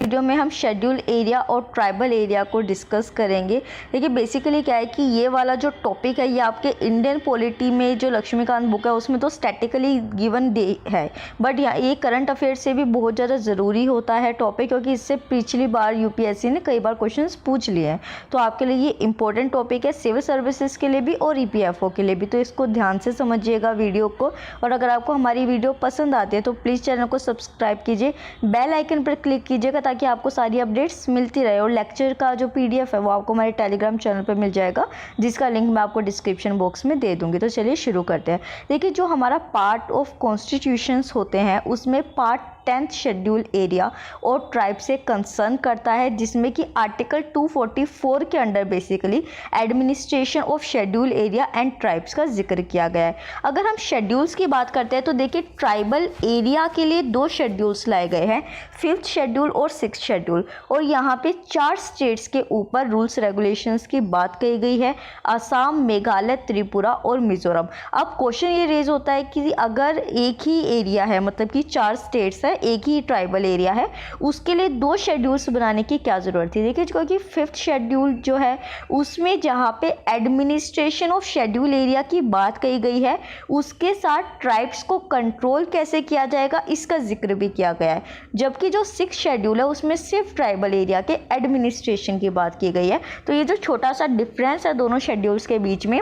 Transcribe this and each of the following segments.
Video में हम schedule area और ट्राइबल एरिया को डिस्कस करेंगे। देखिए बेसिकली क्या है कि ये वाला जो टॉपिक है ये आपके इंडियन पॉलिटी में जो लक्ष्मीकांत बुक है उसमें तो स्टैटिकली गिवन डे है, बट ये करंट अफेयर से भी बहुत ज़्यादा ज़रूरी होता है टॉपिक, क्योंकि इससे पिछली बार यूपीएससी ने कई बार क्वेश्चंस पूछ लिए हैं। तो आपके लिए ये इंपॉर्टेंट टॉपिक है सिविल सर्विसेज के लिए भी और ईपीएफओ के लिए भी, तो इसको ध्यान से समझिएगा वीडियो को। और अगर आपको हमारी वीडियो पसंद आती है तो प्लीज़ चैनल को सब्सक्राइब कीजिए, बेल आइकन पर क्लिक कीजिएगा ताकि आपको सारी अपडेट्स मिलती रहे। और लेक्चर का जो पीडीएफ है वो आपको हमारे टेलीग्राम चैनल पर मिल जाएगा, जिसका लिंक मैं आपको डिस्क्रिप्शन बॉक्स में दे दूंगी। तो चलिए शुरू करते हैं। देखिए जो हमारा पार्ट ऑफ कॉन्स्टिट्यूशंस होते हैं उसमें पार्ट 10th शेड्यूल एरिया और ट्राइब से कंसर्न करता है, जिसमें कि आर्टिकल 244 के under basically administration of schedule area and tribes का जिक्र किया गया है। अगर हम शेड्यूल्स की बात करते हैं तो देखिए ट्राइबल एरिया के लिए 2 शेड्यूल्स लाए गए हैं, 5th शेड्यूल और 6th शेड्यूल, और यहाँ पे 4 स्टेट्स के ऊपर रूल्स रेगुलेशंस की बात कही गई है, असम, मेघालय, त्रिपुरा और मिजोरम। अब क्वेश्चन ये रेज होता है कि अगर एक ही एरिया है, मतलब कि 4 स्टेट्स है, एक ही ट्राइबल एरिया है, उसके लिए 2 शेड्यूल्स बनाने की क्या ज़रूरत थी। देखिए क्योंकि 5th शेड्यूल जो है उसमें जहाँ पे एडमिनिस्ट्रेशन ऑफ शेड्यूल एरिया की बात कही गई है, उसके साथ ट्राइब्स को कंट्रोल कैसे किया जाएगा इसका जिक्र भी किया गया है। जबकि जो 6th शेड्यूल है उसमें सिर्फ ट्राइबल एरिया के एडमिनिस्ट्रेशन की बात की गई है। तो ये जो छोटा सा डिफरेंस है दोनों शेड्यूल्स के बीच में,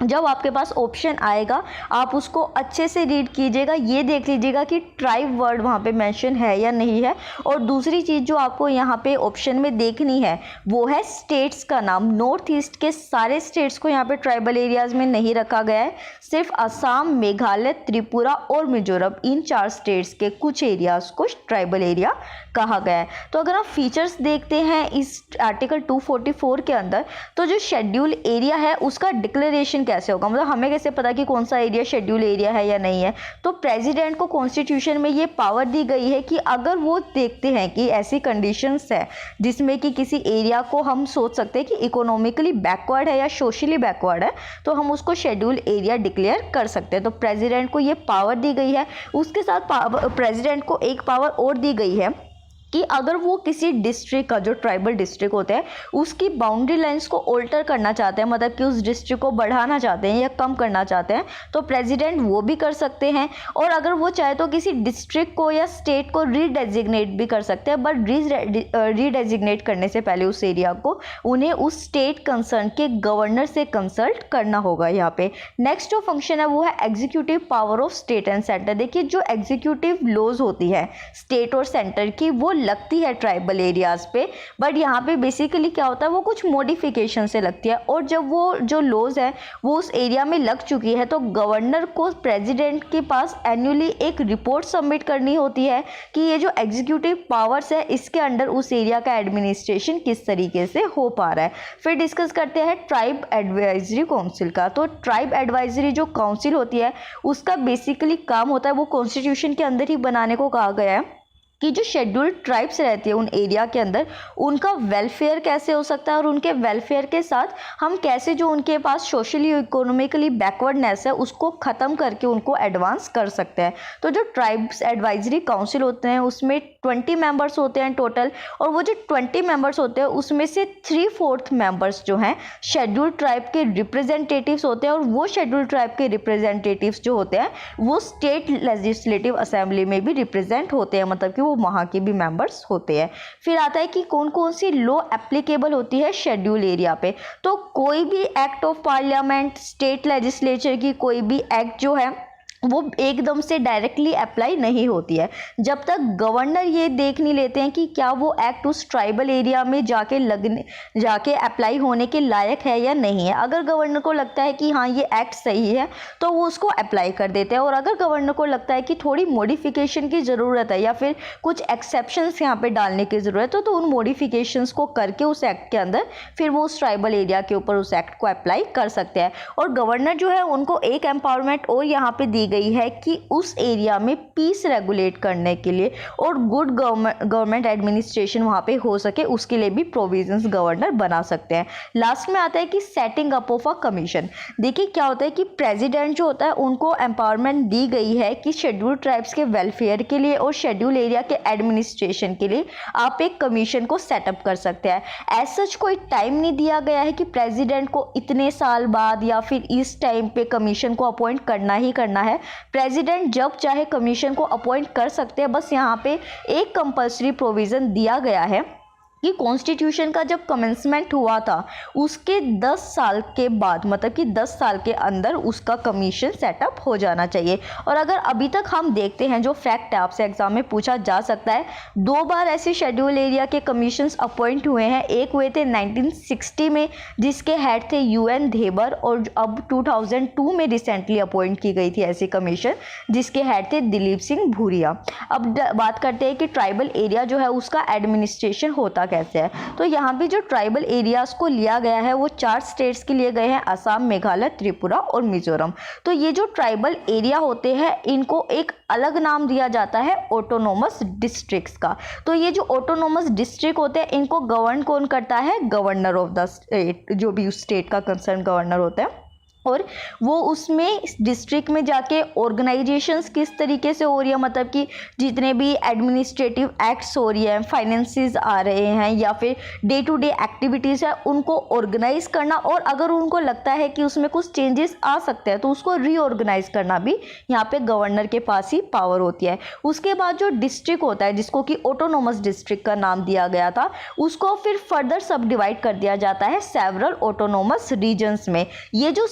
जब आपके पास ऑप्शन आएगा आप उसको अच्छे से रीड कीजिएगा, ये देख लीजिएगा कि ट्राइब वर्ड वहाँ पे मेंशन है या नहीं है। और दूसरी चीज़ जो आपको यहाँ पे ऑप्शन में देखनी है वो है स्टेट्स का नाम। नॉर्थ ईस्ट के सारे स्टेट्स को यहाँ पे ट्राइबल एरियाज़ में नहीं रखा गया है, सिर्फ असम, मेघालय, त्रिपुरा और मिजोरम, इन 4 स्टेट्स के कुछ एरियाज़ को ट्राइबल एरिया कहा गया है। तो अगर आप फीचर्स देखते हैं इस आर्टिकल 244 के अंदर, तो जो शेड्यूल एरिया है उसका डिक्लेरेशन कैसे होगा, मतलब हमें कैसे पता कि कौन सा एरिया शेड्यूल एरिया है या नहीं है। तो प्रेसिडेंट को कॉन्स्टिट्यूशन में ये पावर दी गई है कि अगर वो देखते हैं कि ऐसी कंडीशंस है जिसमें कि किसी एरिया को हम सोच सकते हैं कि इकोनॉमिकली बैकवर्ड है या सोशली बैकवर्ड है, तो हम उसको शेड्यूल एरिया डिक्लेयर कर सकते हैं। तो प्रेसिडेंट को ये पावर दी गई है। उसके साथ प्रेसिडेंट को एक पावर और दी गई है कि अगर वो किसी डिस्ट्रिक्ट का, जो ट्राइबल डिस्ट्रिक्ट होते हैं, उसकी बाउंड्री लाइंस को ऑल्टर करना चाहते हैं, मतलब कि उस डिस्ट्रिक्ट को बढ़ाना चाहते हैं या कम करना चाहते हैं, तो प्रेसिडेंट वो भी कर सकते हैं। और अगर वो चाहे तो किसी डिस्ट्रिक्ट को या स्टेट को रीडेजिग्नेट भी कर सकते हैं, बट रीडेजिग्नेट करने से पहले उस एरिया को उन्हें उस स्टेट कंसर्न के गवर्नर से कंसल्ट करना होगा। यहाँ पे नेक्स्ट जो फंक्शन है वो है executive power of state and centre. देखिए जो एग्जीक्यूटिव लॉज होती है स्टेट और सेंटर की वो लगती है ट्राइबल एरियाज पे, बट यहाँ पे बेसिकली क्या होता है वो कुछ मॉडिफिकेशन से लगती है। और जब वो जो लॉज है वो उस एरिया में लग चुकी है तो गवर्नर को प्रेसिडेंट के पास एनुअली एक रिपोर्ट सबमिट करनी होती है कि ये जो एग्जीक्यूटिव पावर्स है इसके अंडर उस एरिया का एडमिनिस्ट्रेशन किस तरीके से हो पा रहा है। फिर डिस्कस करते हैं ट्राइब एडवाइजरी काउंसिल का। तो ट्राइब एडवाइजरी जो काउंसिल होती है उसका बेसिकली काम होता है, वो कॉन्स्टिट्यूशन के अंदर ही बनाने को कहा गया है कि जो शेड्यूल्ड ट्राइब्स रहती है उन एरिया के अंदर उनका वेलफेयर कैसे हो सकता है, और उनके वेलफेयर के साथ हम कैसे जो उनके पास सोशली इकोनॉमिकली बैकवर्डनेस है उसको ख़त्म करके उनको एडवांस कर सकते हैं। तो जो ट्राइब्स एडवाइजरी काउंसिल होते हैं उसमें 20 मेंबर्स होते हैं टोटल, और वो जो 20 मेंबर्स होते हैं उसमें से 3/4 मेंबर्स जो हैं शेड्यूल्ड ट्राइब के रिप्रेजेंटेटिव्स होते हैं, और वो शेड्यूल्ड ट्राइब के रिप्रेजेंटेटिव्स जो होते हैं वो स्टेट लेजिस्लेटिव असेंबली में भी रिप्रेजेंट होते हैं, मतलब कि वो वहाँ के भी मेंबर्स होते हैं। फिर आता है कि कौन कौन सी लॉ एप्लीकेबल होती है शेड्यूल एरिया पे। तो कोई भी act of parliament, state legislature की कोई भी एक्ट जो है वो एकदम से डायरेक्टली अप्लाई नहीं होती है जब तक गवर्नर ये देख नहीं लेते हैं कि क्या वो एक्ट उस ट्राइबल एरिया में जाके अप्लाई होने के लायक है या नहीं है। अगर गवर्नर को लगता है कि हाँ ये एक्ट सही है तो वो उसको अप्लाई कर देते हैं, और अगर गवर्नर को लगता है कि थोड़ी मॉडिफिकेशन की ज़रूरत है या फिर कुछ एक्सेप्शंस यहाँ पे डालने की ज़रूरत है तो उन मॉडिफिकेशंस को करके उस एक्ट के अंदर फिर वो उस ट्राइबल एरिया के ऊपर उस एक्ट को अप्लाई कर सकते हैं। और गवर्नर जो है उनको एक एम्पावरमेंट और यहाँ पे दी गई है कि उस एरिया में पीस रेगुलेट करने के लिए और गुड गवर्नमेंट एडमिनिस्ट्रेशन वहाँ पे हो सके उसके लिए भी प्रोविजंस गवर्नर बना सकते हैं। लास्ट में आता है कि setting up of a commission. देखिए क्या होता है कि प्रेसिडेंट जो होता है उनको एम्पावरमेंट दी गई है कि शेड्यूल ट्राइब्स के वेलफेयर के लिए और शेड्यूल एरिया के एडमिनिस्ट्रेशन के लिए आप एक कमीशन को सेटअप कर सकते हैं। एज सच कोई टाइम नहीं दिया गया है कि प्रेसिडेंट को इतने साल बाद या फिर इस टाइम पे कमीशन को अपॉइंट करना ही करना है। प्रेसिडेंट जब चाहे कमीशन को अपॉइंट कर सकते हैं। बस यहाँ पे एक कंपल्सरी प्रोविज़न दिया गया है कि कॉन्स्टिट्यूशन का जब कमेंसमेंट हुआ था उसके 10 साल के बाद, मतलब कि 10 साल के अंदर उसका कमीशन सेटअप हो जाना चाहिए। और अगर अभी तक हम देखते हैं, जो फैक्ट है आपसे एग्जाम में पूछा जा सकता है, 2 बार ऐसे शेड्यूल एरिया के कमीशंस अपॉइंट हुए हैं। एक हुए थे 1960 में जिसके हेड थे UN धेबर, और अब 2002 में रिसेंटली अपॉइंट की गई थी ऐसी कमीशन जिसके हेड थे दिलीप सिंह भूरिया। अब बात करते हैं कि ट्राइबल एरिया जो है उसका एडमिनिस्ट्रेशन होता कैसे है। तो यहाँ पे जो ट्राइबल एरियाज को लिया गया है वो 4 स्टेट्स के लिए गए हैं, असम, मेघालय, त्रिपुरा और मिजोरम। तो ये जो ट्राइबल एरिया होते हैं इनको एक अलग नाम दिया जाता है ऑटोनोमस डिस्ट्रिक्ट्स का। तो ये जो ऑटोनोमस डिस्ट्रिक्ट होते हैं इनको गवर्न कौन करता है? गवर्नर ऑफ द स्टेट, जो भी उस स्टेट का कंसर्न गवर्नर होता है। और वो उसमें डिस्ट्रिक्ट में जाके ऑर्गेनाइजेशंस किस तरीके से हो रही है, मतलब कि जितने भी एडमिनिस्ट्रेटिव एक्ट्स हो रही हैं, फाइनेंसेस आ रहे हैं या फिर डे टू डे एक्टिविटीज़ है, उनको ऑर्गेनाइज करना, और अगर उनको लगता है कि उसमें कुछ चेंजेस आ सकते हैं तो उसको रीऑर्गेनाइज करना भी यहाँ पे गवर्नर के पास ही पावर होती है। उसके बाद जो डिस्ट्रिक्ट होता है जिसको कि ऑटोनोमस डिस्ट्रिक्ट का नाम दिया गया था, उसको फिर फर्दर सब डिवाइड कर दिया जाता है सेवरल ऑटोनोमस रीजन्स में। ये जो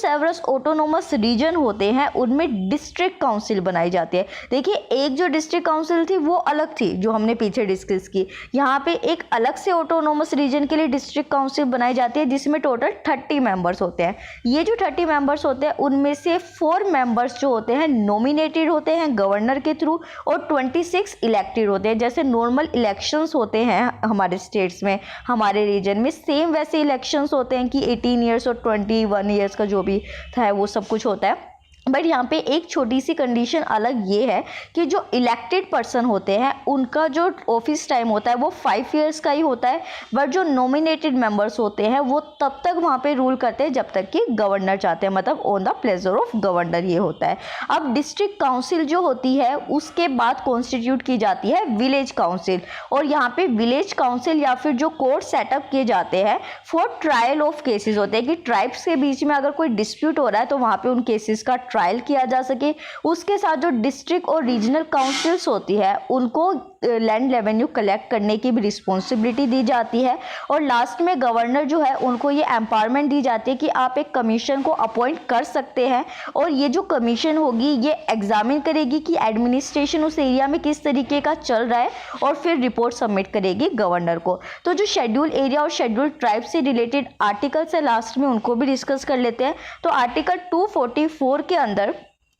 ऑटोनोमस रीजन होते हैं उनमें डिस्ट्रिक्ट काउंसिल बनाई जाती है। देखिए एक जो डिस्ट्रिक्ट काउंसिल थी वो अलग थी जो हमने पीछे डिस्कस की, यहाँ पे एक अलग से ऑटोनोमस रीजन के लिए डिस्ट्रिक्ट काउंसिल बनाई जाती है जिसमें टोटल 30 मेंबर्स होते हैं। ये जो 30 मेंबर्स होते हैं उनमें से 4 मेंबर्स जो होते हैं नॉमिनेटेड होते हैं गवर्नर के थ्रू, और 26 इलेक्टेड होते हैं। जैसे नॉर्मल इलेक्शंस होते हैं हमारे स्टेट्स में, हमारे रीजन में सेम वैसे इलेक्शंस होते हैं कि 18 ईयर्स और 21 ईयर्स का जो भी था वो सब कुछ होता है। बट यहाँ पे एक छोटी सी कंडीशन अलग ये है कि जो इलेक्टेड पर्सन होते हैं उनका जो ऑफिस टाइम होता है वो 5 इयर्स का ही होता है, बट जो नॉमिनेटेड मेंबर्स होते हैं वो तब तक वहाँ पे रूल करते हैं जब तक कि गवर्नर चाहते हैं, मतलब on the pleasure of governor ये होता है। अब डिस्ट्रिक्ट काउंसिल जो होती है उसके बाद कॉन्स्टिट्यूट की जाती है विलेज काउंसिल, और यहाँ पे विलेज काउंसिल या फिर जो कोर्ट सेटअप किए जाते हैं फॉर ट्रायल ऑफ केसेस होते हैं कि ट्राइब्स के बीच में अगर कोई डिस्प्यूट हो रहा है तो वहाँ पे उन केसेस का ट्रायल किया जा सके। उसके साथ जो डिस्ट्रिक्ट और रीजनल काउंसिल्स होती है उनको लैंड रेवेन्यू कलेक्ट करने की भी रिस्पॉन्सिबिलिटी दी जाती है, और लास्ट में गवर्नर जो है उनको ये एम्पावरमेंट दी जाती है कि आप एक कमीशन को अपॉइंट कर सकते हैं, और ये जो कमीशन होगी ये एग्जामिन करेगी कि एडमिनिस्ट्रेशन उस एरिया में किस तरीके का चल रहा है, और फिर रिपोर्ट सबमिट करेगी गवर्नर को। तो जो शेड्यूल एरिया और शेड्यूल ट्राइब से रिलेटेड आर्टिकल्स है लास्ट में उनको भी डिस्कस कर लेते हैं। तो आर्टिकल 244 के अंदर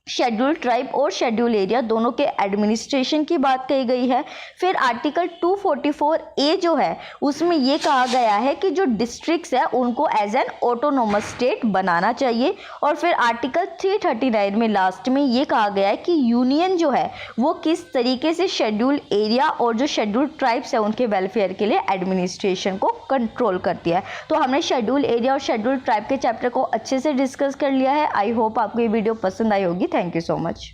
शेड्यूल ट्राइब और शेड्यूल एरिया दोनों के एडमिनिस्ट्रेशन की बात कही गई है। फिर आर्टिकल 244A जो है उसमें ये कहा गया है कि जो डिस्ट्रिक्ट्स है उनको एज एन ऑटोनोमस स्टेट बनाना चाहिए, और फिर आर्टिकल 339 में लास्ट में ये कहा गया है कि यूनियन जो है वो किस तरीके से शेड्यूल एरिया और जो शेड्यूल ट्राइब्स है उनके वेलफेयर के लिए एडमिनिस्ट्रेशन को कंट्रोल करती है। तो हमने शेड्यूल एरिया और शेड्यूल ट्राइब के चैप्टर को अच्छे से डिस्कस कर लिया है। आई होप आपको ये वीडियो पसंद आई होगी। Thank you so much.